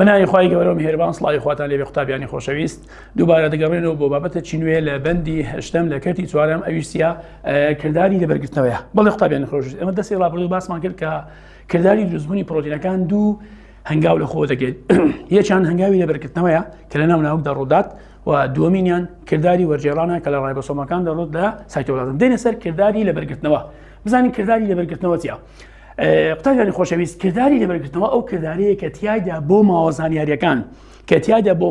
بەناوی خوای گەورە و میهرەبان سڵاوی خواتان لێبێ قوتابیانی خۆشەویست دووبارە دەگەڕێنەوە بۆ بابەتێکی نوێ لە بەندی هەشتم لە کەرتی چوارەم ئەویستە کردداری لەبەرگرتنەوەیە. بەڵێ قوتابیانی خۆشەویست ئەمە دەستی ڕابردوو باسمان کرد کە کردداری دروستبوونی پرۆتینەکان دوو هەنگاو لە خۆ دەگرێت. یەکیان هەنگاوی لەبەرگرتنەوەیە کە لە ناوناوکدا ڕوودات و دووەمینیان کردداری وەرجێڕانە کە لە ڕایبۆسۆمەکان دەڕۆت لە سایتۆپلازم. دێنە سەر کردداری لەبەرگرتنەوە. بزانین کردداری لەبەرگرتنەوە چییە؟ قوتابیانی خۆشەویست کردداری لەبەرگرتنەوە ئەو کردداریەیە کە تیایدا بۆ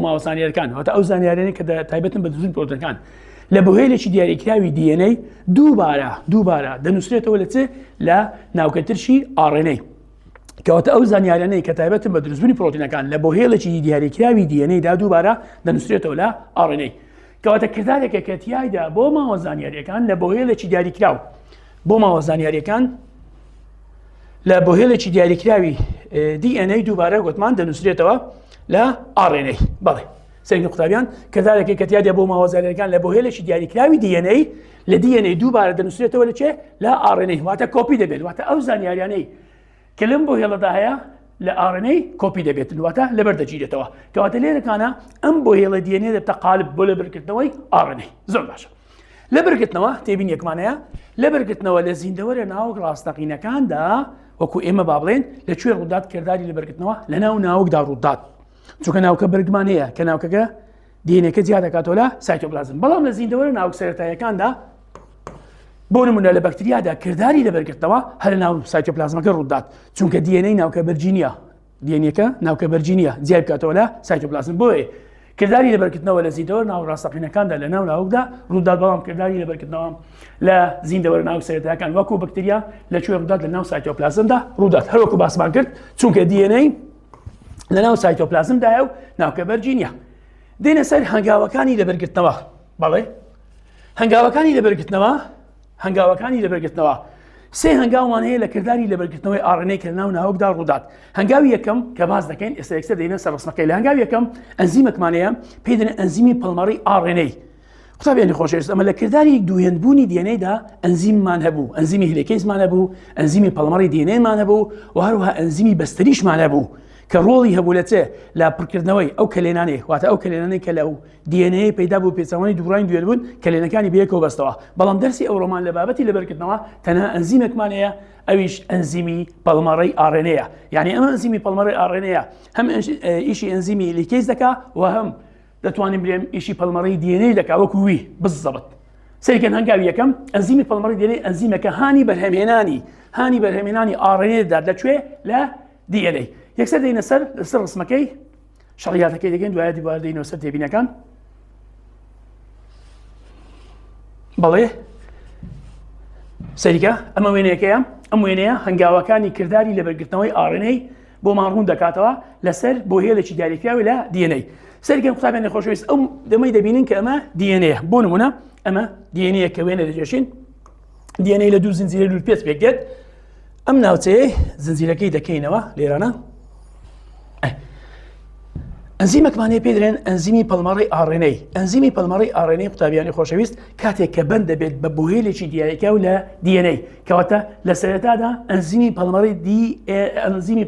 ماوە زانیاریەکان واتە ئەو زانیاریانەی کە تایبەتن بە دروستبوونی پرۆتینەکان لە بەهۆیەکی دیاریکراوی DNA دووبارە دەنووسرێتەوە لە ناوکەترشی RNA کەواتە ئەو زانیاریانەی کە تایبەتن بە دروستبوونی پرۆتینەکان لە بەهۆیەکی دیاریکراوی DNA دا دووبارە دەنووسرێتەوە لە RNA کەواتە کرددارێکە کە تیایدا بۆ ماوە زانیاریەکان لە بەهۆیەکی دیاریکراو بۆ ماوە زانیاریەکان لە بۆهێڵێکی دیاریکراوی DNA دووبارە گوتمان دەنووسرێتەوە لە RNA. بەڵێ سەرنجی قوتابیان کرددارێکی کە تیایدا بۆ ماوە زانیاریەکان لە بۆهێڵێکی دیاریکراوی DNA لە DNA دووبارە دەنووسرێتەوە لە چێ؟ لە RNA واتە کۆپی دەبێت واتە ئەو زانیاریانەی کە لەم بۆهێڵەدا هەیە لە RNA کۆپی دەبێت واتە لەبەر دەگیرێتەوە کەواتە لێرەکانە ئەم بۆهێڵە DNA دەبتە قالب بۆ لەبەرگرتنەوەی RNA. زۆر باشە. لەبەرگرتنەوە تێبین یەکمانەیە لەبەرگرتنەوە لە زیندەوەرە ناوک ڕاستەقینەکاندا وەکو ئێمە با بڵێن لەکوێ ڕوودات کردداری لەبەرگرتنەوە لە ناوکدا ڕوودات چونکە ناوکە بەرگمان هەیە کە ناوکەکە DNAکە جیا دەکاتەوە لە سایتۆپلازم. بەڵام لە زیندەوەرە ناوک سەرەتاییەکاندا بۆ نمونە لە بەکتریادا کردداری لەبەرگرتنەوە هەر لە ناو سایتۆپلازمەکە ڕوودات چونکە DNA ناوکە بەرجینیە DNAکە ناوکە بەرجینیە جیا بکاتەوە لە سایتۆپلازم. بۆیە کردداری لەبەرگرتنەوە لە زیندەوەرە ناو ڕاستەقینەکاندا لە ناوکدا ڕوودات بەڵام کردداری لەبەرگرتنەوە لە زیندەوەرە ناو سەرەتاییەکان وەکو بەکتریا لەکوێ ڕوودات لە ناو سایتۆپلازمدا ڕوودات هەروەکو باسمان کرد چونکە DNA لە ناو سایتۆپلازمدایە و ناوکە بەرجینیە. دێنە سەر هەنگاوەکانی لەبەرگرتنەوە. بەڵێ هەنگاوەکانی لەبەرگرتنەوە سێ هەنگاومان هەیە لە کردداری لەبەرگرتنەوەی RNA کە لە ناوکدا ڕوودات. هەنگاوی یەکەم کە باس دەکەین ئێستا یەکسەر دێنە سەر ڕسمەکەی لە هەنگاوی یەکەم ئەنزیمێکمانەیە پێی دەڵێن ئەنزیمی پەڵمەڕی RNA. قوتابیانی خۆشەویست ئەمە لە کردداری دووهێنبوونی DNA دا ئەنزیممان هەبوو ئەنزیمی هیلێکیزمان هەبوو ئەنزیمی پەڵمەڕی DNA مان هەبوو و هەروەها ئەنزیمی بەستریشمان هەبوو کە ڕۆڵی هەبوو لە چێ لە پڕکردنەوەی ئەو کلێنانەی واتە ئەو کلێنانەی کە لەو DNA پەیدا بوو پێچەوانی دووڕای دوێن بوون کلێنەکانی بەیەکەوە بەستەوە. بەڵام دەرسی ئەوڕۆمان لە بابەتی لەبەرگرتنەوە تەنها ئەنزیمێکمان هەیە ئەویش ئەنزیمی پەڵمەڕی RNA. یعنی ئەمە ئەنزیمی پەڵمەڕی RNA هەم ئیشی ئەنزیمی هیلێکیز دەکا و هەم دەتوانین بڵێم ئیشی پەڵمەڕی DNA دەکا وەکو وی بزەبت. سەریکەن هەنگاوی یەکەم ئەنزیمی پەڵمەڕی DNA ئەنزیمەکە هانی بەرهەمهێنانی RNA دەدات لەکوێ لە DNA. یەکسەر دێنە سەر ڕسمەکەی شەڕیاتەکەی دەگەین دوایە دیوار دێنەوە سەر تێبینەکان. بەڵێ سەریکە ئەمە وێنەیەکەیە ئەم وێنەیە هەنگاوەکانی کردداری لەبەرگرتنەوەی RNA بۆ ماڕوون دەکاتەوە لەسەر بۆهێڵێکی دیاریکراوی لە DNA. سەریکەن قوتابیانی خۆشەویست ئەو دەمەی دەبینین کە ئەمە DNA بۆ نمونە ئەمە DNA کە وێنە دەجێشین DNA لە دوو زنجیرە لول پێچ پێکدێت ئەم ناوچەیە زنجیرەکەی دەکەینەوە لێرانە ئەنزیمێکمانەیە پێ دەڵێن ئەنزیمی پەڵمەڕی RNA. ئەنزیمی پەڵمەڕی RNA قوتابیانی خۆشەویست کاتێک کە بەند دەبێت بە بۆهێڵێکی دیاریکراو لە DNA کەواتە لە سەرەتادا ئەنزیمی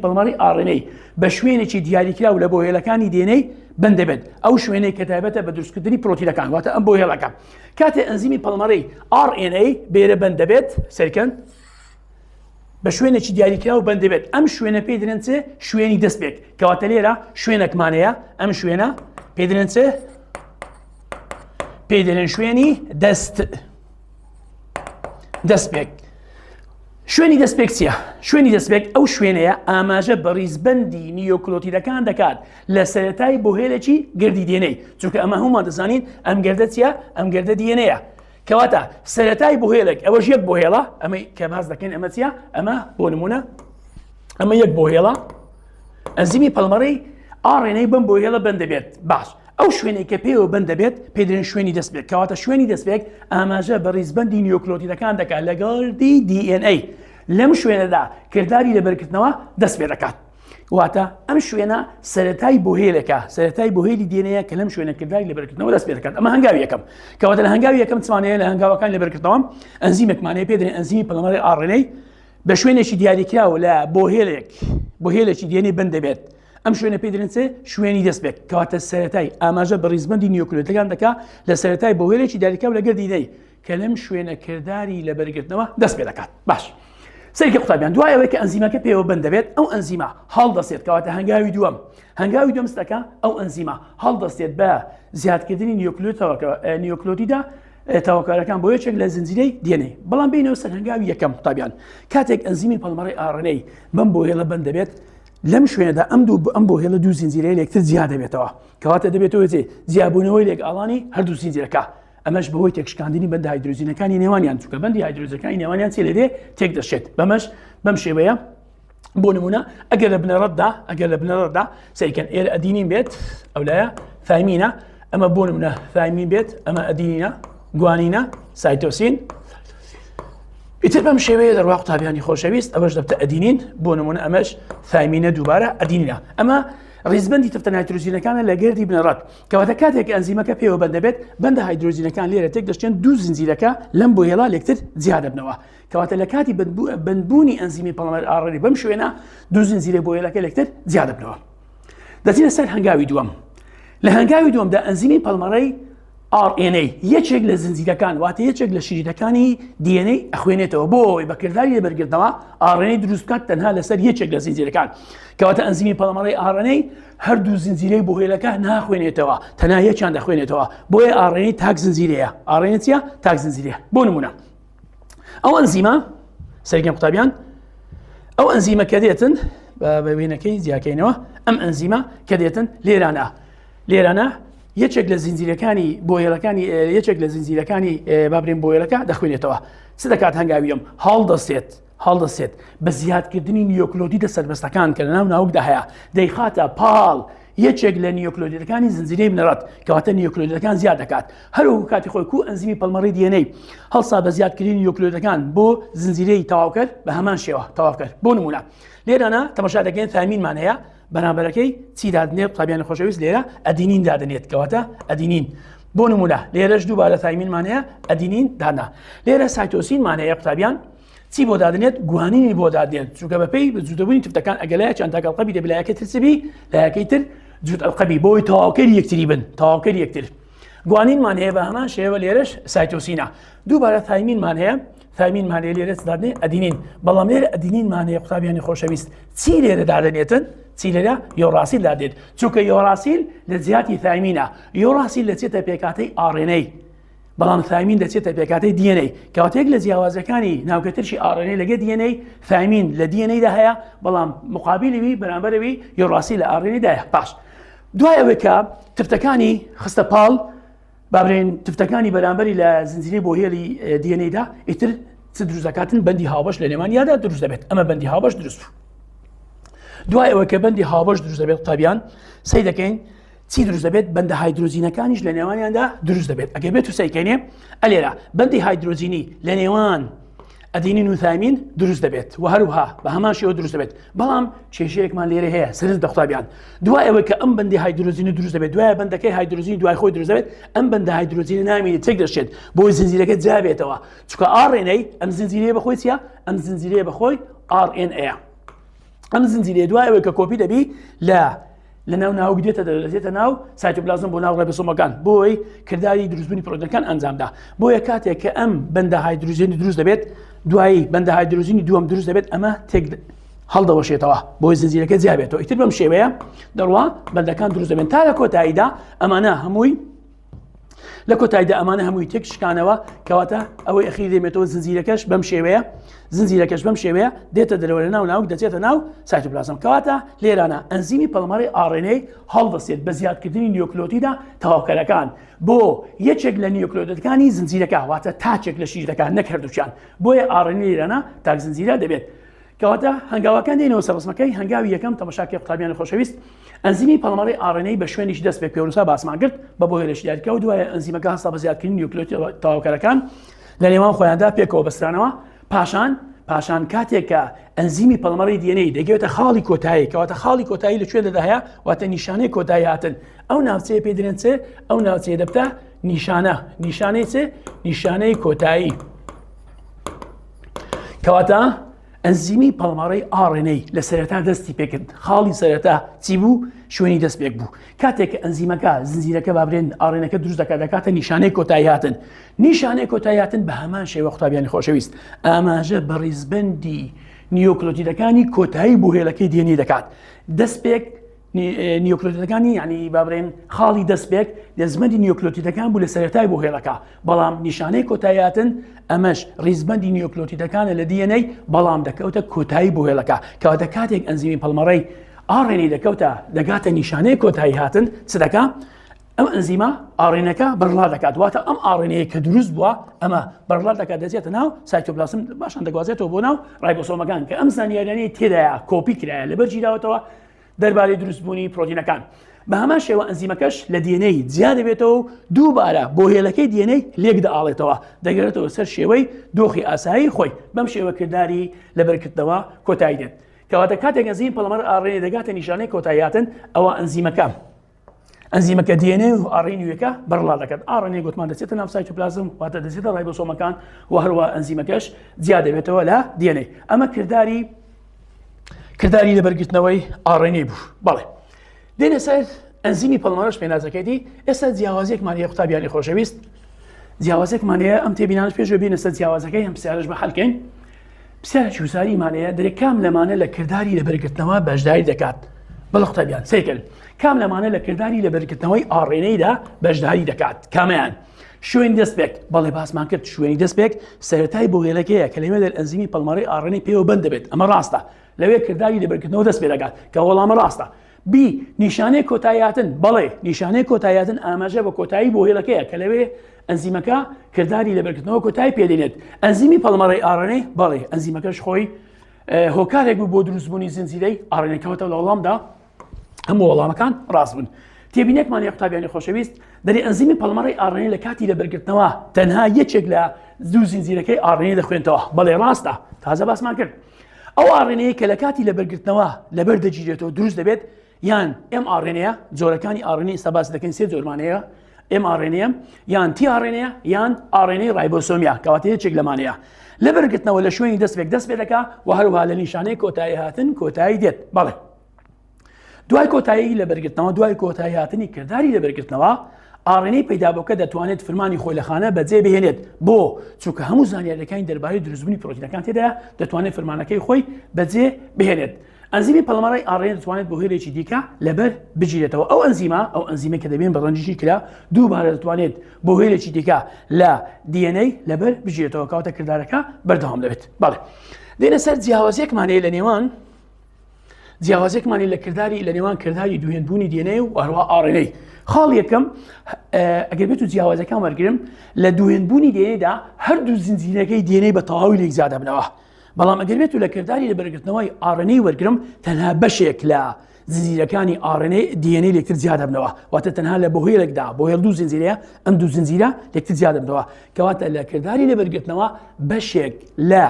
پەڵمەڕی RNA بە شوێنێکی دیاریکراو لە بۆهێڵەکانی DNA بەند دەبێت ئەو شوێنەی کە تایبەتە بە دروستکردنی پرۆتینەکان واتە ئەم بۆهێڵەکە کاتێک ئەنزیمی پەڵمەڕی RNA بێرە بەند دەبێت سەرکەن بە شوێنێکی دیاریکراو بەند دەبێت ئەم شوێنە پێی دەڵێن چێ شوێنی دەستپێک کەواتە لێرە شوێنێکمانەیە ئەم شوێنە پێی دەڵێن چێ پێی دەڵێن شوێنی دەستپێک. شوێنی دەستپێک چییە؟ شوێنی دەستپێک ئەو شوێنەیە ئاماژە بە ڕیزبەندی نیۆکلۆتیدەکان دەکات لە سەرەتای بۆهێڵێکی گردی DNA چونکە ئەمە هەمومان دەزانین ئەم گردە چییە؟ ئەم گردە DNA کەواتە سەرەتای بۆهێڵێک ئەوەش یەک بۆهێڵە ئەمەی کە باس دەکەین ئەمە چییە؟ ئەمە بۆ نمونە ئەمە یەک بۆهێڵە ئەنزیمی پەڵمەڕی RNA بەم بۆهێڵە بەند دەبێت. باش ئەو شوێنەی کە پێوە بەند دەبێت پێی دەڵێن شوێنی دەستپێک کەواتە شوێنی دەستپێک ئاماژە بە ڕیزبەندی نیۆکلۆتیدەکان دەکات لەگەڵی DNA لەم شوێنەدا کردداری لەبەرگرتنەوە دەست پێ دەکات واتە ئەم شوێنە سەرەتای بۆهێڵێکە سەرەتای بۆهێڵی DNA کە لەم شوێنە کردداری لەبەرگرتنەوە دەست پێ دەکات. ئەمە هەنگاوی یەکەم کەواتە لە هەنگاوی یەکەم چمانەیە لە هەنگاوەکان لەبەرگرتنەوە ئەنزیمێکمانەیە پێ دەڵێن ئەنزیمی پەڵمەڕی RNA بە شوێنێکی دیاریکراوە لە بۆهێڵێکی DNA بەند دەبێت ئەم شوێنە پێ دەڵێن شوێنی دەستپێک کەواتە سەرەتای ئاماژە بە ڕیزبەندی نیۆکلۆتیدەکان دەکات لە سەرەتای بە هێلێکی داریکا و لەگەر دینەی کە لەم شوێنە کردداری لە بەرگرتنەوە دەست پێ دەکات. باش سەرکە قوتابیان دوای ئەوەی کە ئەنزیمەکە پێوە بند دەبێت ئەو ئەنزیمە هەڵدەستێت کەواتە هەنگاوی دووەم ستەکە ئەو ئەنزیمە هەڵدەستێت بە زیادکردنی نیۆکلۆتیدا تاواکارەکان بۆ یەکێک لە زنجیرەی DNA بەڵام بینەوە سەر هەنگاوی یەکەم قوتابیان کاتێک ئەنزیمی پەڵمەڕی RNA بەم بۆ هێڵە بند دەبێت لەم شوێنەدا ئەم بۆ هێڵە دوو زنجیرەی لەکتر زیاد دەبێتەوە کەواتە دەبێتەوە زیابوونەوەی لێکئاڵانی هەردوو زنجیرەکە ئەمەش بەهۆی تێکشکاندنی بەندە هایدرۆژینەکانی نێوانیان چونکە بەندی هایدرۆژینەکانی نێوانیان چێ لێرێ تێک دەشێت بەم شێوەیە بۆ نمونە ئەگەر لە بنەڕەتدا سەیکەن ئێرە ئەدینین بێت ئەولایە ثایمینە ئەمە بۆ نمونە ثایمین بێت ئەمە ئەدینینە گوانینە سایتۆسین ئیتر بەم شێوەیە دەڕوا قوتابیانی خۆشەویست ئەوەش دەبتە ئەدینین بۆ نمونە ئەمەش ثایمینە دووبارە ئەدینینە ئەمە ڕیزبەندی تفتە نایترۆژینەکانە لە گردی بنەڕەت کەواتە کاتێک ئەنزیمەکە پێوە بند دەبێت بەندە هایدرۆژینەکان لێرە تێک دەشتێن دوو زنجیرەکە لەم بۆ هێڵا لێکتر زیاد دەبنەوە کەواتە لە کاتی بندبوونی ئەنزیمی پەڵمەر RNA بەم شوێنە دوو زنجیرە بۆ هێڵەکە لێکتر زیاد دەبنەوە. دەچینە سەر هەنگاوی دووەم لە هەنگاوی دووەمدا ئەنزیمی پەڵمەڕەی RNA یەکێک لە زنجیرەکان واتە یەکێک لە شیرینەکانی DNA ئەخوێنێتەوە بۆی بەکردداری لەبەرگردنەوە RNA دروست بکات تەنها لەسەر یەکێک لە زنجیرەکان کەواتە ئەنزیمی پەڵمەڕەی RNA هەردوو زنجیرەی بۆ هێڵەکە ناخوێنێتەوە تەنها یەکیان دەخوێنێتەوە بۆیە RNA تاک زنجیرەیە RNA چیە تاک زنجیرەیە بۆ نمونە ئەو ئەنزیمە سەرگەم قوتابیان ئەو ئەنزیمە کە دێتن بە وێنەکەی زیاکەینەوە ئەم ئەنزیمە کە دێتن لێرانە یەکێک لە زنجیرەکانی بۆ هێڵەکانی یەکێک لە زنجیرەکانی بابرین بۆ هێڵەکە دەخوێنێتەوە چ دەکات هەنگاویەم هەڵدەسێت بە زیادکردنی نیۆکلۆتیدە سەربەستەکان کە لەناو ناوکدا هەیە دەیخاتە پاڵ یەکێک لە نیۆکلۆتیدەکانی زنجیرەی بنەڕەت کەواتە نیۆکلۆتیدەکان زیاد دەکات هەروەکو کاتی خۆی کو ئەنزیمی پەڵمەڕی DNA هەڵسا بە زیادکردنی نیۆکلۆتیدەکان بۆ زنجیرەی تەواوکەر بە هەمان شێوە تەواوکەر بۆ نمونە لێرانە تەماشا دەکەین ثایمینمان هەیە بەرامبەرەکەی چی دادنێت قوتابیانی خۆشەویست لێرە ئەدینین دادنێت کەواتە ئەدینین بۆ نمونە لێرەش دووبارە ثایمینمان هەیە ئەدینین دانا لێرە سایتۆسینمان هەیە قوتابیان چی بۆ دادنێت گوانینی بۆ دادنێت چونکە بەپێی جوودەبوونی تفتەکان ئەگەلایەکیان تاکەڵقەبی دەبێت لایەکە ترسبی لایەکەی تر جوود ئەڵقەبی بۆی تەواوکەری یەکتری بن تەواوکەری یەکتر گوانینمان هەیە بە هەمان شێوە لێرەش سایتۆسینە دووبارە ثایمینمان هەیە ثایمینمان هەیە لێرە دادنێت ئەدینین بەڵام لێرە ئەدینینمان هەیە قوتابیانی خۆشەویست چی لێرە دادنێتن چی لێرە یۆراسیل دادێت چونکە یۆراسیل لە جیاتی ثایمینە یۆراسیل لەچێتە پێکاتەی RNA بەڵام ثایمین دەچێتە پێکاتەی DNA کەواتەیەک لە جیاوازەکانی ناوکەترشی RNA لەگە DNA ثایمین لە DNA دا هەیە بەڵام مقابلەوی بەرامبەرەوی یۆراسیل لە RNA دا هەیە باش دوای ئەوەی کە تفتەکانی خستە پاڵ بابرین تفتەکانی بەرامبەری لە زنجیرەی بۆ هێڵی DNA دا ئیتر چ دروست دەکاتن بەندی هاوبەش لە نێوانیادا دروست دەبێت ئەمە بەندی هاوبەش دروست دوای ئەوە کە بەندی هاوبەش دروست دەبێت قوتابیان سەی دەکەین چی دروست دەبێت بەندە هایدرۆژینەکانیش لە نێوانیاندا دروست دەبێت ئەگەر بێت و سەیکەینێ ئەلێرە بەندی هایدرۆژینی لە نێوان ئەدینین و ثایمین دروست دەبێت و هەروها بە هەمان شێوە دروست دەبێت بەڵام کێشەیەکمان لێرە هەیە سەرنج قوتابیان دوای ئەوەی کە ئەم بەندی هایدرۆژینی دروست دەبێت دوای بەندەکەی هایدرۆژینی دوای خۆی دروست دەبێت ئەم بەندە هایدرۆژینی نامێنێت تێک دەشێت بۆی زنجیرەکە جابێتەوە چونکە RNA ئەم زنجیرەیە بەخۆی چییە ئەم زنجیرەیە بەخۆی RNA ئەم زنجیرەیە دوای ئەوەی کە کۆپی دەبی لە ناو ناوک دێتە ناو سایتۆپلازم بۆ ناو ڕێبەسۆمەکان بۆی کردداری دروستبوونی پرۆتینەکان ئەنجامدا بۆیە کاتێک کە ئەم بەندە هایدرۆژینی دروست دەبێت دوایی بەندە هایدرۆژینی دووەم دروست دەبێت ئەمە تێک هەڵدەوەشێتەوە بۆی زنجیرەکە جیابێتەوە ئیتر بەم شێوەیە دەڕوا بەندەکان دروست دەبێن تا لە کۆتاییدا ئەمانە هەمووی لە کۆتاییدا ئەمانە هەمووی تێک شکانەوە کەواتە ئەوەی ئەخیر دێمێتەوە زنجیرەکەش بەم شێوەیە دێتە دەرەوە لە ناو ناوک دەچێتە ناو سایتۆپلازم کەواتە لێرانە ئەنزیمی پەڵمەڕی RNA هەڵدەسێت بە زیادکردنی نیۆکلۆتیدا تەواوکەرەکان بۆ یەکێک لە نیۆکلۆتیدەکانی زنجیرەکە واتە تاچێک لە شیرەکان نەک هەردووچیان بۆیە RNA لێرانە تاک زنجیرە دەبێت کەواتە هەنگاوەکان دێنەوە سەر ڕسمەکەی هەنگاوی یەکەم تەماشاکە قوتابیانی خۆشەویست ئەنزیمی پەڵمەڕی RNA بە شوێنیش دەست پێ پێوەسا باسمان کرد بە بۆ هێلەشی دیاریکە و دوایە ئەنزیمەکە هەستا بە زیادکردنی نیۆکلۆتید تەواوکەرەکان لە نێوان خۆیاندا پێکەوە بەسترانەوە پاشان کاتێک کە ئەنزیمی پەڵمەڕی DNA دەگەوێتە خاڵی کۆتایی کەواتە خاڵی کۆتایی لەکوێ دەهەیە واتە نیشانەی کۆتایی هاتن ئەو ناوچەیە پێ دەڵێن چێ ئەو ناوچەیە دەبتە نیشانەی چێ نیشانەی کۆتایی کەواتە ئەنزیمی پەڵماڕەی RNA لە سەرەتا دەستی پێکرد خاڵی سەرەتا چی بوو شوێنی دەست پێک بوو کاتێک ئەنزیمەکە زنجیرەکە بابرێن RNA-ەکە دروست دەکات دەکاتە نیشانەی کۆتایی هاتن نیشانەی کۆتایی هاتن بە هەمان شێوە قوتابیانی خۆشەویست ئاماژە بە ڕیزبەندی نیۆکلۆتیدەکانی کۆتایی بۆ هێلەکەی DNA دەکات دەستپێک نیۆکلۆتیدەکانی یعنی بابرێن خاڵی دەستپێک دەزمەندی نیۆکلۆتیدەکان بوو لە سەرەتای بۆ هێڵەکە بەڵام نیشانەی کۆتاییاتن ئەمەش ڕیزبەندی نیۆکلۆتیدەکانە لە DNA بەڵام دەکەوتە کۆتایی بۆ هێڵەکە کەواتە کاتێک ئەنزیمی پەڵمەڕەی RNA دەکەوتە دەگاتە نیشانەی کۆتایی هاتن چ دەکا ئەم ئەنزیمە RNA-ەکە بەرڵا دەکات واتە ئەم RNA کە دروست بووە ئەمە بەرڵا دەکات دەچێتە ناو سایتۆپلاسم باشان دەگوازێتەوە بۆ ناو ڕایبۆسۆمەکان کە ئەم زانیاریانەی تێدایە کۆپی کرایە لەبەر گیراوەتەوە دەربارەی دروستبوونی پرۆتینەکان بە هەمان شێوە ئەنزیمەکەش لە DNA جیا دەبێتەوە و دووبارە بۆ هێلەکەی DNA لێک دەئاڵێتەوە دەگەرێتەوە سەر شێوەی دۆخی ئاسایی خۆی بەم شێوە کردداری لەبەرکردنەوە کۆتایی دێت کەواتە کاتێک ئەنزیم پەڵمەر RNA دەگاتە نیشانەی کۆتاییاتن ئەوە ئەنزیمەکە DNA و RNA-ەکە بەرڵا دەکات RNA گوتمان دەچێتە ناو سایتۆپلازم واتە دەچێتە ڕایبۆسۆمەکان و هەروە ئەنزیمەکەش جیا دەبێتەوە لە DNA ئەمە کردداری لەبەرگرتنەوەی RNA بوو بەڵێ دێنە سەر ئەنزیمی پەڵمەرەش پێناسەکەیتی ئێستا جیاوازێکمانەیە قوتابیانی خۆشەویست جیاوازێکمانەیە ئەم تێبینانش پێش بینە سەر جیاوازەکەی ئەم پرسیارەش بە حەلکەین پرسیارێکی وساریمانەیە دەرێ کام لەمانە لە کردداری لەبەرگرتنەوە بەشداری دەکات بەڵێ قوتابیان سێکرد کام لەمانە لە کردداری لەبەرگرتنەوەی RNA-دا بەشداری دەکات کامیان شوێنی دەستپێک بەڵێ باسمان کرد شوێنی دەستپێک سەرەتای بۆ هێلەکەیە کە لەوێ ئەنزیمی پەڵمەڕەی RNA پێوە بند دەبێت ئەمە ڕاستە لەوێ کردداری لەبەرگرتنەوە دەست پێ دەکات کە وەڵامە ڕاستە بی نیشانەی کۆتاییاتن بەڵێ نیشانەی کۆتاییاتن ئاماژە بە کۆتایی بۆ هێلەکەیە کە لەوێ ئەنزیمەکە کردداری لەبەرگرتنەوە کۆتایی پێدێنێت ئەنزیمی پەڵمەڕەی RNA بەڵێ ئەنزیمەکەش خۆی هۆکارێک بوو بۆ دروستبوونی زنجیرەی RNA کەواتە لە وەڵامدا هەموو وەڵامەکان ڕاست بوون تێبینێکمان قوتابیانی خۆشەویست دەری ئەنزیمی پەڵمەڕەی RNA لە کاتی لەبەرگرتنەوە تەنها یەکێک لە دوو زنجیرەکەی RNA دەخوێنێتەوە بەڵێ ڕاستە تازە باسمان کرد ئەو RNA کە لە کاتی لەبەرگرتنەوە لەبەر دەگیرێتەوە دروست دەبێت یان mRNA جۆرەکانی RNA سەباس دەکەین سێ جۆرمانەیە mRNA یان tRNA یان RNA ڕایبۆسۆمیا کەواتە یەکێک لەمانەیە لەبەرگرتنەوە لە شوێنی دەستپێک دەست پێ دەکات و هەروها لە نیشانەی کۆتایی هاتن کۆتایی دێت بەڵێ دوای کۆتایی لەبەرگرتنەوە دوای کۆتایی هاتنی کردداری لەبەرگرتنەوە RNA پەیدا بووکە دەتوانێت فرمانی خۆی لە خانە بەجێ بهێنێت بۆ چونکە هەموو زانیاریەکانی دەربارەی دروستبوونی پرۆتینەکان تێدایە دەتوانێت فرمانەکەی خۆی بەجێ بهێنێت ئەنزیمی پەڵمەڕەی RNA دەتوانێت بۆ هێلێکی دیکە لەبەر بگیرێتەوە ئەو ئەنزیمە کە دەبێن بە ڕەنجیشی کرا دووبارە دەتوانێت بۆ هێلێکی دیکە لە DNA لەبەر بگیرێتەوە کەواتە کردارەکە بەردەوام دەبێت بەڵێ دێنە سەر جیاوازێکمانەیە لە نێوان جیاوازێکمانی لە کردداری لە نێوان کردداری دوێنبوونی DNA و هەروە RNA خاڵ یەکەم ئەگەر بێت و جیاوازەکان وەرگرم لە دوێنبوونی DNA-دا هەردوو زنجیرەکەی DNA بە تەواوی لێک زیاد دەبنەوە بەڵام ئەگەر بێت و لە کردداری لەبەرگرتنەوەی RNA وەرگرم تەنها بەشێک لە زنجیرەکانی RNA DNA لێکتر زیاد دەبنەوە واتە تەنها لە بۆ هێلێکدا بۆ هێڵ دوو زنجیرەیە ئەم دوو زنجیرە لێکتر زیاد دەبنەوە کەواتە لە کردداری لەبەرگرتنەوە بەشێک لە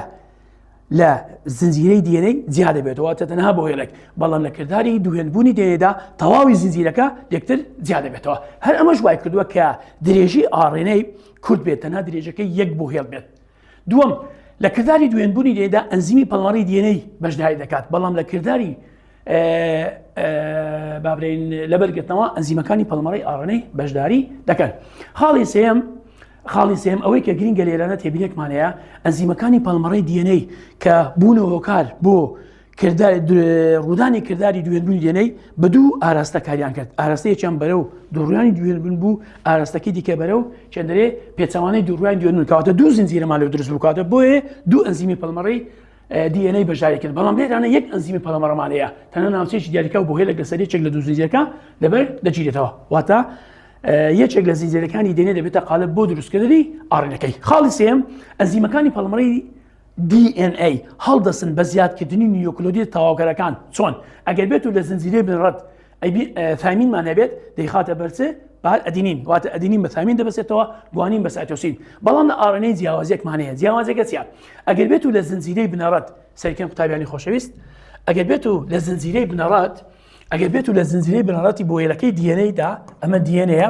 زنجیرەی DNA جیا دەبێتەوە تەنها بۆ هێلێک بەڵام لە کردداری دوێنبوونی DNA-دا تەواوی زنجیرەکە یەکتر جیا دەبێتەوە هەر ئەمەش وای کردووە کە درێژی RNA کورت بێت تەنها درێژەکەی یەک بۆ هێڵ بێت دووەم لە کردداری دوێنبوونی DNA ئەنزیمی پەڵمەڕەی DNA بەشداری دەکات بەڵام لە کردداری بابرین لەبەرگرتنەوە ئەنزیمەکانی پەڵمەڕەی RNA بەشداری دەکەن خاڵی سێم ئەوەی کە گرنگە لێرانە تێبینێکمانەیە ئەنزیمەکانی پەڵمەڕەی DNA کە بوونەوە هۆکار بۆ ڕوودانی کردداری دوێنبوونی DNA بە دوو ئاراستە کاریان کرد ئاراستەیەکیان بەرەو دووڕوانی دوێنبوون بوو ئاراستەکەی دیکە بەرەو چەندەرێ پێچەوانەی دووڕوانی دوێنبوون کەواتە دوو زنجیرەمان لێ دروست بوو کاتە بۆیە دوو ئەنزیمی پەڵمەڕەی DNA بەشداری کرد بەڵام لێرانە یەک ئەنزیمی پەڵمەڕەمانەیە تەنها ناوچەیەکی دیاریکە و بۆ هێلێک لەسەر یەکێک لە دوو زنجیرەکە لەبەر دەگیرێتەوە واتە یەکێک لە زنجیرەکانی DNA دەبێتە قالب بۆ دروستکردنی RNA-ەکەی خاڵی سێم ئەنزیمەکانی پەڵمەڕەی DNA هەڵدەسن بە زیادکردنی نیۆکلۆتید تەواوکەرەکان چۆن ئەگەر بێت و لە زنجیرەی بنڕەت ثامینمان هەبێت دەیخاتە بەرچێ بعد ئەدینین واتە ئەدینین بە ثامین دەبەسێتەوە گوانین بە سایتۆسین بەڵام لە RNA جیاوازێکمانەیە جیاوازێکە چیە ئەگەر بێت و لە زنجیرەی بنەڕەت سەرکەم قوتابیانی خۆشەویست ئەگەر بێت و لە زنجیرەی بنەڕەتی بۆ هێلەکەی DNA-دا ئەمە DNA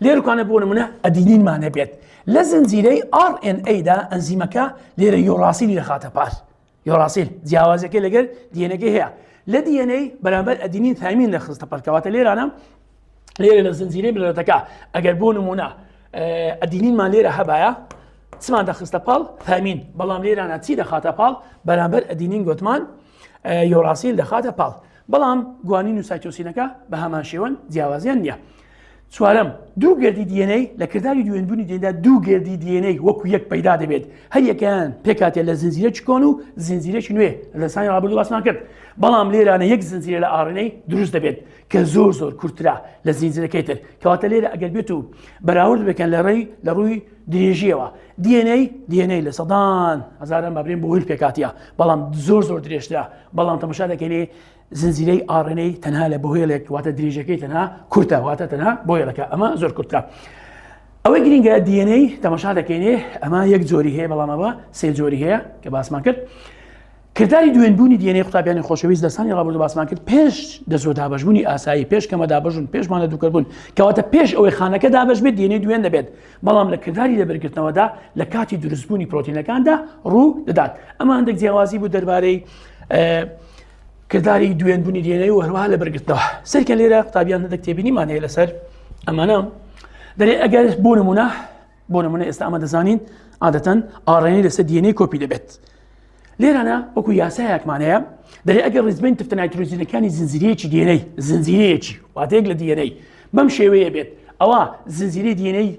لێرکانە بۆ نمونە ئەدینینمان هەبێت لە زنجیرەی RNA-دا ئەنزیمەکە لێرە یۆڕاسیلی دەخاتە پار یۆڕاسیل جیاوازەکە لەگەر دیێنەکەی هەیە لە دیێنەی بەرامبەر ئەدینین ثامین لە خستە پەڵکەواتە لێرانە لێرە لە زنجیرەی ملەتەکە ئەگەر بۆ نمونە ئەدینینمان لێرە هەبایە چمان دەخستە پاڵ ثامین بەڵام لێرانە چی دەخاتە پاڵ بەرامبەر ئەدینین گوتمان یۆڕاسیل دەخاتە پاڵ بەڵام گوانین و سایتۆسینەکە بە هەمان شێوەن جیاوازیان نییە. چوارەم دوو گردی دیێنەی لە کردداری دوێنبوونی دێندا دوو گردی دیێنەی وەکو یەک پەیدا دەبێت هەر یەکیان پێکاتێت لە زنجیرەی کۆن و زنجیرەی نوێ لە سانی ڕابردوو باسمان کرد بەڵام لێرانە یەک زنجیرە لە ئاڕێنەی دروست دەبێت کە زۆر زۆر کورتترا لە زنجیرەکەی تر کەواتە لێرە ئەگەر بێت و بەراورد بکەن لە ڕووی درێژیەوە دیێنەی لە سەدان هەزاران بابرین بۆ هیل پێکاتیە بەڵام زۆر درێژترا بەڵام تەماشا دەکەنێ زنجیرەی ئاڕێنەی تەنها لە بۆهێڵێک واتە درێژەکەی تەنها کورتە واتە تەنها بۆهێڵەکە ئەمە زۆر کورتترا ئەوەی گرنگە دیێنەی تەماشا دەکەینێ ئەمە یەک جۆری هەیە بەڵامەوە سێ جۆری هەیە کە باسمان کرد کردداری دوێنبوونی دیێنەی قوتابیانی خۆشەویست دەستانی ڕابردوو باسمان کرد پێش دەزۆ دابەشبوونی ئاسایی پێش کەمە دابەژون پێشمان لە دووکەبوون کەواتە پێش ئەوەی خانەکە دابەش بێت دیێنەی دوێن دەبێت بەڵام لە کردداری لەبەرگرتنەوەدا لە کاتی دروستبوونی پرۆتینەکاندا ڕوو دەدات ئەمە هەندێک جیاوازی بوو دەربارەی کردداری دوێنبوونی دیێنەی و هەروەها لەبەرگرتنەوە سەرکە لێرە قوتابیان هەندێک تێبینیمان هەیە لەسەر ئەمانە دەرێ ئەگەر بۆ نمونە ئێستا ئەمە دەزانین عادەتەن ئاڕێنەی لەسەر دیێنەی کۆپی دەبێت لێرانە وەکو یاسایەکمانەیە دەرێ ئەگەر ڕیزبین تفتە نایترۆجینەکانی زنجیرەیەکی دیێنەی زنجیرەیەکی واتەیەک لە دیێنەی بەم شێوەیە بێت ئەوە زنجیرەی دیێنەی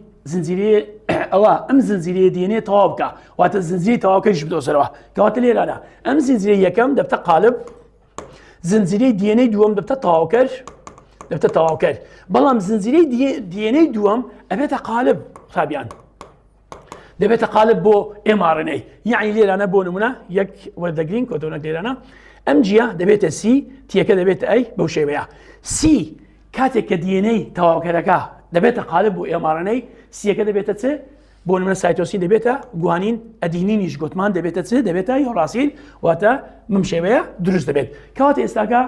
ئەوە ئەم زنجیرەیە دیێنێ تەواو بکە واتە زنجیرەی تەواوکەش بدۆزەرەوە کەواتە لێرانە ئەم زنجیرەی یەکەم دەبتە قالب زنجیرەی دیێنەی دووەم دەبتە تەواوکەر بەڵام زنجیرەی دیێنەی دووەم ئەبێتە قالب قوتابیان دەبێتە قالب بۆ mRNA یعنی لێرانە بۆ نمونە یەک وەردەگرین کۆتۆنەک لێرانە ئەم جیا دەبێتە سی تیەکە دەبێتە ئەی بەو شێوەیە سی کاتێک کە دیێنەی تەواوکەرەکە دەبێتە قالب بۆ mRNA سیەکە دەبێتە چ بۆ نمونە سایتۆسین دەبێتە گوانین ئەدینینیش گوتمان دەبێتە چ دەبێتە یۆڕاسیل واتە بم شێوەیە دروست دەبێت کەواتە ئێستاکە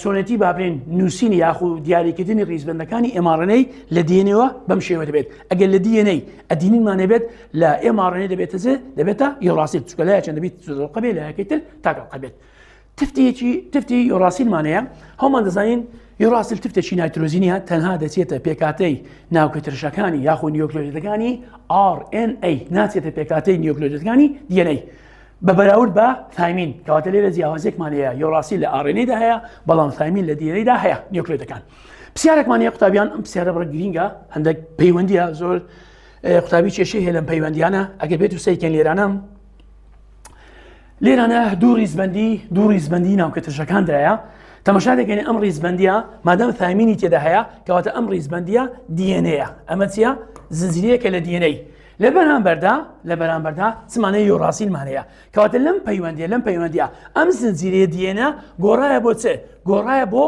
چۆنێتی بابرین نووسینی یاخو دیاریکردنی ڕیزبندەکانی mRNA لە دیێنەوە بەم شێوە دەبێت ئەگەر لە دیێنەی ئەدینینمان بێت لە mRNA دەبێتە یۆڕاسیل چکە لای چەند دەبێت زۆرقە بێت لە یەکەی تر تاکەڵقە بێت تفتی یۆڕاسیلمانەیە هەومان دەزانین یۆڕاسیل تفتێکی نایترۆزینیە تەنها دەچێتە پێکاتەی ناوکەترشەکانی یاخو نیۆکلۆیدەکانی RNA ناچێتە پێکاتەی نیۆکلۆیدەکانی دیێنەی بە بەراورد بە ثایمین کەواتە لێرە جیاوازێکمان هەیە یۆڕاسیل لە ئاڕێنەیدا هەیە بەڵام ثایمین لە دیێنەیدا هەیە نیۆکلۆیدەکان پرسیارێکمان هەیە قوتابیان ئەم پرسیارە بڕە گرینگە هەندێک پەیوەندیە زۆر قوتابی کێشەی هەیە لەم پەیوەندیانە ئەگەر بێت و سەیکەن لێرانە دوو ڕیزبەندی ناوکەترشەکان درایە تەماشا دەکەین ئەم ڕیزبەندیە مادام ثایمینی تێدا هەیە کەواتە ئەم ڕیزبەندیە دیێنەیە ئەمە چیە زنجیرەیەکە لە دیێنەی لە بەرامبەردا چمانەیە یۆڕاسیلمان هەیە کەواتە لەم پەیوەندیە ئەم زنجیرەیە دیێنە گۆڕایە بۆ چ گۆڕایە بۆ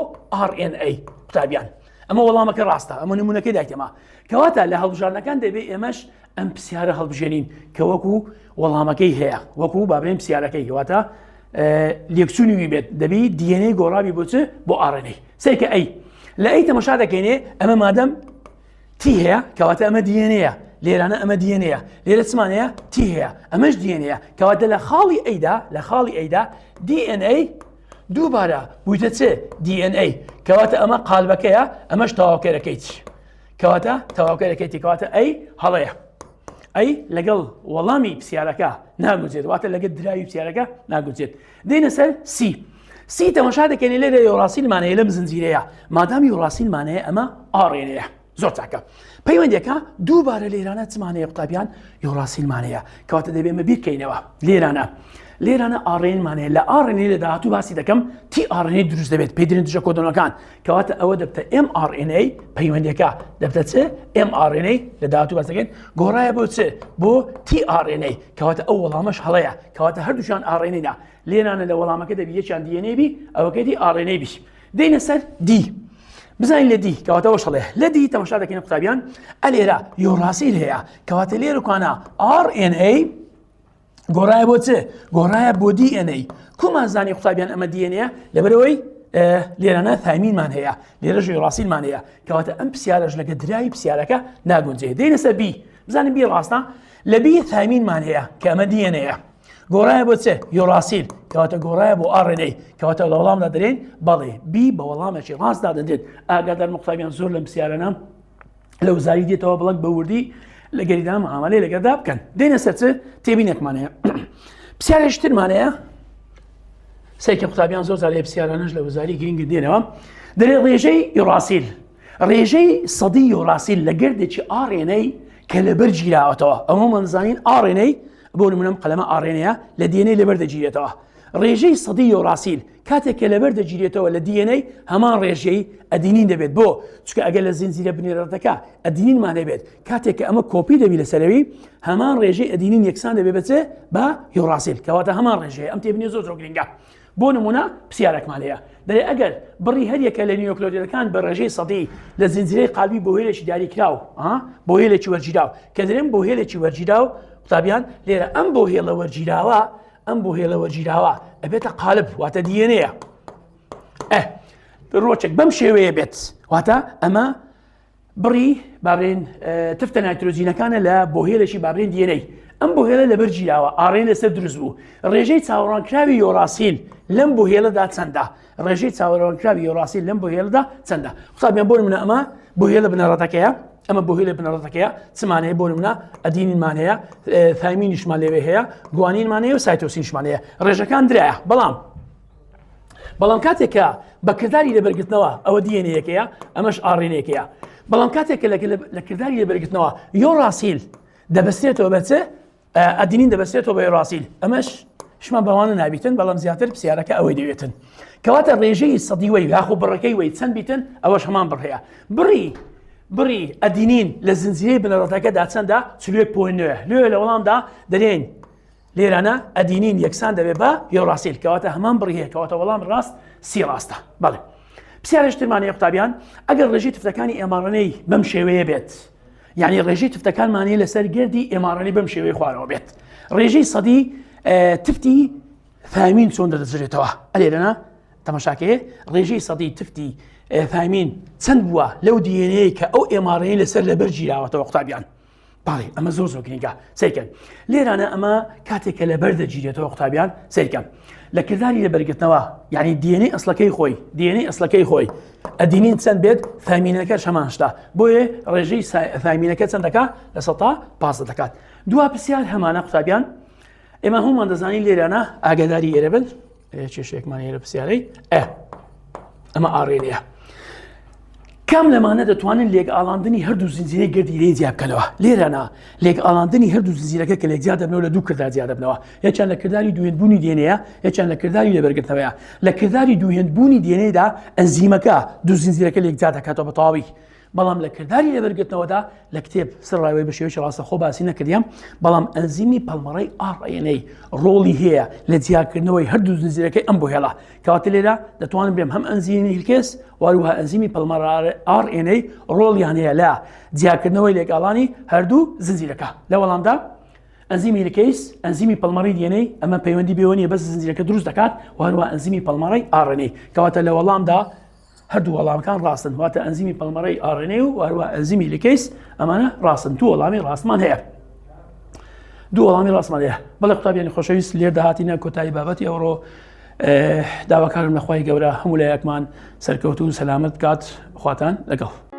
RNA قوتابیان ئەمە وەڵامەکە ڕاستە ئەمە نمونونەکەی دایتەما کەواتە لە هەڵبژاردنەکان دەبێت ئێمەش ئەم پرسیارە هەڵبژێنین کە وەکو وەڵامەکەی هەیە وەکو بابرین پرسیارەکەی کەواتە لێکچوونی بێت دەبی دیێنەی گۆڕابی بۆ چ بۆ RNA سەیکە ئەی لە ئەی تەماشا دەکەینێ ئەمە مادەم تی هەیە کەواتە ئەمە دیێنەیە لێرانە ئەمە دیێنەیە لێرە چمانەیە تی هەیە ئەمەش دیێنەیە کەواتە لە خاڵی ئەیدا DNA دووبارە بوویتە چ DNA کەواتە ئەمە قالبەکەیە ئەمەش تەواوکەرەکەیت کەواتە تەواوکەرەکەیتی کەواتە ئەی هەڵەیە ئەی لەگەڵ وەڵامی پرسیارەکە ناگوزێت واتە لەگەڵ دراوی پرسیارەکە ناگوزێت دێنە سەر سی تەماشا دەکەین لێرە یۆڕاسیلمانەیە لەم زنجیرەیە مادام یۆڕاسیلمانەیە ئەمە ئاڕێنەیە زۆر چاکە پەیوەندیەکە دووبارە لێرانە چمانەیە قوتابیان یۆڕاسیلمانەیە کەواتە دەبێت مە بیرکەینەوە لێرانە ئاڕێنمانەیە لە ئاڕێنەی لە داهاتوو باسی دەکەم tRNA دروست دەبێت پێدرێن دژە کۆدۆنەکان کەواتە ئەوە دەبتە mRNA پەیوەندیەکە دەبتە چ mRNA لە داهاتوو باس دەکەین گۆڕایە بۆ چ بۆ tRNA کەواتە ئەو وەڵامەش هەڵەیە کەواتە هەردووشان ئاڕێنەیە لێرانە لە وەڵامەکە دەبی یەکیان DNA بی ئەوەکەی RNA بی دێنە سەر دی بزانین لە دی کەواتەوە شەڵێ لە دی تەماشا دەکەین قوتابیان ئەلێرە یۆڕاسیل هەیە کەواتە لێرەکانە RNA گۆڕایە بۆ چ گۆڕایە بۆ DNA کومان زانی قوتابیان ئەمە دیێنەیە لەبەرەوەی لێرانە ثایمینمان هەیە لێرەش یۆڕاسیلمان هەیە کەواتە ئەم پرسیارەش لەگە دراوی پرسیارەکە ناگونجێت دێنە سەر بی بزانین بی ڕاستە لە بی ثایمینمان هەیە کە ئەمە دیێنەیە گۆڕایە بۆ چێ یۆراسیل کەواتە گۆڕایە بۆ RNA کەواتە لە وەڵامدا دەرێن بەڵێ بی بە وەڵامێکی ڕاستدا دەدرێت ئاگادار قوتابیان زۆر لەم پرسیارانە لە وزاری دێتەوە بڵک بە وردی لە گەریدا معاملەی لەگەڵدا بکەن دێنە سەر چ تێبینێکمانەیە پرسیارێکی ترمانەیە سەیکە قوتابیان زۆر جار لە پرسیارانەش لە وزاری گرنگی دێنەوە دەرێت ڕێژەی یۆراسیل ڕێژەی سەدی یۆراسیل لە گردێکی RNA کە لەبەر گیراوەتەوە ئەمە منزانین RNA بۆ نمونەم قەلەمە RNA لە DNA لەبەر دەگیرێتەوە ڕێژەی سەدی یۆراسیل کاتێک کە لەبەر دەگیرێتەوە لە DNA هەمان ڕێژەی ئەدینین دەبێت بۆ چکە ئەگەر لە زنجیرە بنێرەتەکە ئەدینینمان هەبێت کاتێک کە ئەمە کۆپی دەبی لەسەرەوی هەمان ڕێژەی ئەدینین یەکسان دەبێت بچێ بە یۆراسیل کەواتە هەمان ڕێژەیە ئەم تێبینی زۆر گرنگە بۆ نمونە پرسیارێکمان هەیە دەڵێ ئەگەر بڕی هەریەکە لە نیۆکلۆیدەکان بە ڕێژەی سەدی لە زنجیرەی قالبی بۆ هێلێکی دیاریکراو بۆ هێلێکی وەرگیراو کە دەرێن بۆ هێلێکی وەرگیراو قوتابیان لێرە ئەم بۆ هێڵە وەرگیراوە ئەبێتە قالب واتە DNA ڕۆچێک بەم شێوەیە بێت واتە ئەمە بڕی بابرێن تفتە نایترۆجینەکانە لە بۆ هێلێکی بابرێن DNA ئەم بۆ هێلە لەبەر گیراوە RNA لەسەر دروست بوو ڕێژەی چاوەڕوانکراوی یۆراسیل لەم بۆ هێلەدا چەندە ڕێژەی چاوەڕوانکراوی یۆراسیل لەم بۆ هێلەدا چەندە قوتابیان بۆ نمونە ئەمە بۆ هێلە بنەڕەتەکەیە ئەمە بۆ هێلە بنەڕەتەکەیە چمانەیە بۆ نمونە ئەدینینمان هەیە ثایمینیشمان لێوێ هەیە گوانینمان هەیە و سایتۆسینشمان هەیە ڕێژەکان درایە بەڵام کاتێکە بە کردداری لەبەرگرتنەوە ئەوە دیێنەیەکەیە ئەمەش RNA-یەکەیە بەڵام کاتێکە لە کردداری لەبەرگرتنەوە یۆراسیل دەبەستێتەوە بەچێ ئەدینین دەبەستێتەوە بە یۆراسیل ئەمەش شمان بەوانە نابیتن بەڵام زیاتر پرسیارەکە ئەوەی دەوێتن کەواتە ڕێژەی سەدی وەی یاخۆ بڕەکەی وەی چەند بیتن ئەوەش هەمان بڕهەیە بڕی ئەدینین لە زنجیرەی بنەڕەتەکەدا چەندە 40.9 لە وەڵامدا دەرێن لێرانە ئەدینین یەکسان دەبێت بە یۆراسیل کەواتە هەمان بڕهەیە کەواتە وەڵام ڕاست سی ڕاستە بەڵێ پرسیارێکی ترمانەیە قوتابیان ئەگەر ڕێژەی تفتەکانی mRNA بەم شێوەیە بێت یعنی ڕێژەی تفتەکانمانەیە لەسەر گردی mRNA بەم شێوەیە خوارەوە بێت ڕێژەی سەدی تفتی ثایمین چۆن دەدەجرێتەوە ئەلێرەنا تەماشاکەیە ڕێژەی سەدی تفتی ثایمین چەند بووە لەو DNA کە ئەو mRNA لەسەر لەبەر گیراوەتەوە قوتابیان باڵێ ئەمە زۆر گرنگە سیرکەن لێرانە ئەمە کاتێکە لەبەر دەگیرێتەوە قوتابیان سیرکەن لە کردداری لەبەرگرتنەوە یعنی DNA ئەسلەکەی خۆی ئەدینین چەند بێت ثایمینەکەش هەمانشتا بۆیە ڕێژەی ثایمینەکە چەندەکە لە 15 دەکات دوا پرسیار هەمانە قوتابیان ئێمە هەمومان دەزانین لێرانە ئاگاداری ئێرە بن کێشەیەکمان هەیە لە پرسیارەی ئەمە RNA کام لەمانە دەتوانن لێکئاڵاندنی هەردوو زنجیرەی گردی لێ جیا بکەنەوە لێرانە لێکئاڵاندنی هەردوو زنجیرەکە کە لێک جیا دەبنەوە لە دوو کردار جیا دەبنەوە یەکیان لە کردداری دووهێنبوونی DNA یەکیان لە کردداری لەبەرگرتنەوەیە لە کردداری دووهێنبوونی DNA-دا ئەنزیمەکە دوو زنجیرەکە لێک جیا دەکاتەوە بە تەواوی بەڵام لە کردداری لەبەرگرتنەوەدا لە کتێب سڕاوی بە شێوەیەکی ڕاستەخۆ باسی نەکردیم بەڵام ئەنزیمی پەلمەڕەی RNA ڕۆڵی هەیە لە جیاکردنەوەی هەردوو زنجیرەکەی ئەم بۆ هێڵە کەواتە لێرە دەتوانم بێم هەم ئەنزیمی هیلکێس واروها ئەنزیمی پەلمەڕە RNA ڕۆڵیان هەیە لە جیاکردنەوەی لێکاڵانی هەردوو زنجیرەکە لە وەڵامدا ئەنزیمی هیلکێس ئەنزیمی پەلمەڕی DNA ئەمە پەیوەندی بێوەنیە بەس زنجیرەکە دروست دەکات واروها ئەنزیمی پەلمەڕەی RNA کەواتە لە وەڵامدا هەردوو وەڵامەکان ڕاستن واتە ئەنزیمی پەلمەڕەی RNA و واروها ئەنزیمی هیلکێس ئەمانە ڕاستن دوو وەڵامی ڕاستمان هەیە بەڵێ قوتابیانی خۆشەویست لێر داهاتینە کۆتایی بابەتی ئەوڕۆ داواکارم لەخوای گەورە هەموو لایەکمان سەرکەوتو و سەلامت کات خواتان لەگەڵ